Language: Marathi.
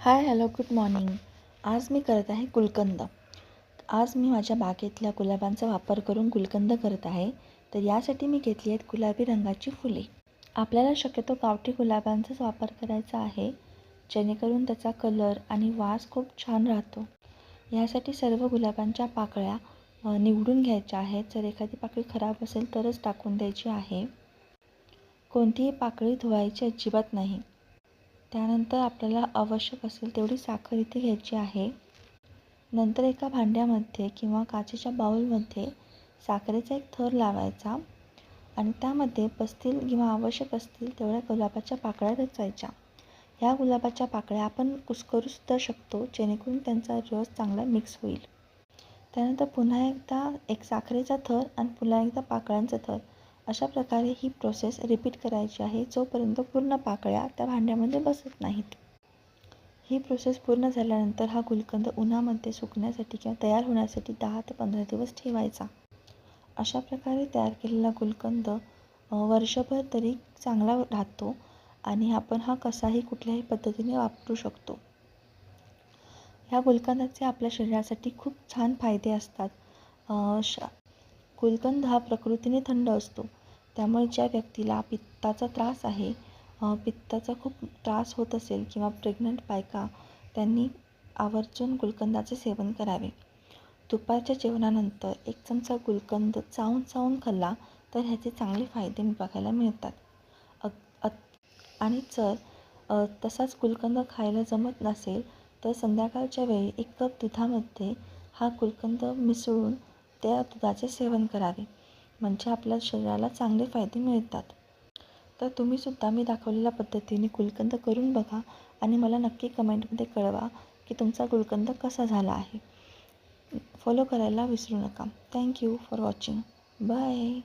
Hi hello good morning. आज मी करत आहे गुलकंद. आज मी माझ्या बागेतल्या गुलाबांचा वापर करून गुलकंद करत आहे. तर यासाठी मी घेतली आहेत गुलाबी रंगाची फुले. आपल्याला शक्यतो गावठी गुलाबांचाच वापर करायचा आहे, जेणेकरून त्याचा कलर आणि वास खूप छान राहतो. यासाठी सर्व गुलाबांच्या पाकळ्या निवडून घ्यायच्या आहेत. जर एखादी पाकळी खराब असेल तरच टाकून द्यायची आहे. कोणतीही पाकळी धुवायची अजिबात नाही. त्यानंतर आपल्याला आवश्यक असेल तेवढी साखर इथे घ्यायची आहे. नंतर एका भांड्यामध्ये किंवा काचेच्या बाउलमध्ये साखरेचा एक थर लावायचा आणि त्यामध्ये बसतील किंवा आवश्यक असतील तेवढ्या गुलाबाच्या पाकळ्या रचायच्या. ह्या गुलाबाच्या पाकळ्या आपण कुस्करूसुद्धा शकतो, जेणेकरून त्यांचा रस चांगला मिक्स होईल. त्यानंतर पुन्हा एकदा एक साखरेचा थर आणि पुन्हा एकदा पाकळ्यांचा थर, अशा प्रकारे ही प्रोसेस रिपीट करायची आहे, जोपर्यंत पूर्ण पाकळ्या त्या भांड्यामध्ये बसत नाहीत. ही प्रोसेस पूर्ण झाल्यानंतर हा गुलकंद उन्हामध्ये सुकण्यासाठी किंवा तयार होण्यासाठी 10 ते 15 दिवस ठेवायचा. अशा प्रकारे तयार केलेला गुलकंद वर्षभर तरी चांगला राहतो आणि आपण हा कसाही कुठल्याही पद्धतीने वापरू शकतो. ह्या गुलकंदाचे आपल्या शरीरासाठी खूप छान फायदे असतात. गुलकंद हा प्रकृतीने थंड असतो, त्यामुळे ज्या व्यक्तीला पित्ताचा त्रास आहे, पित्ताचा खूप त्रास होत असेल किंवा प्रेग्नंट बायका, त्यांनी आवर्जून गुलकंदाचे सेवन करावे. दुपारच्या जेवणानंतर 1 चमचा गुलकंद चावून खाल्ला तर ह्याचे चांगले फायदे बघायला मिळतात. आणि जर तसाच गुलकंद खायला जमत नसेल तर संध्याकाळच्या वेळी 1 कप दुधामध्ये हा गुलकंद मिसळून त्या दुधाचे सेवन करावे, म्हणजे आपल्या शरीराला चांगले फायदे मिळतात. तर तुम्हीसुद्धा मी दाखवलेल्या पद्धतीने गुलकंद करून बघा आणि मला नक्की कमेंटमध्ये कळवा की तुमचा गुलकंद कसा झाला आहे. फॉलो करायला विसरू नका. Thank you for watching. बाय.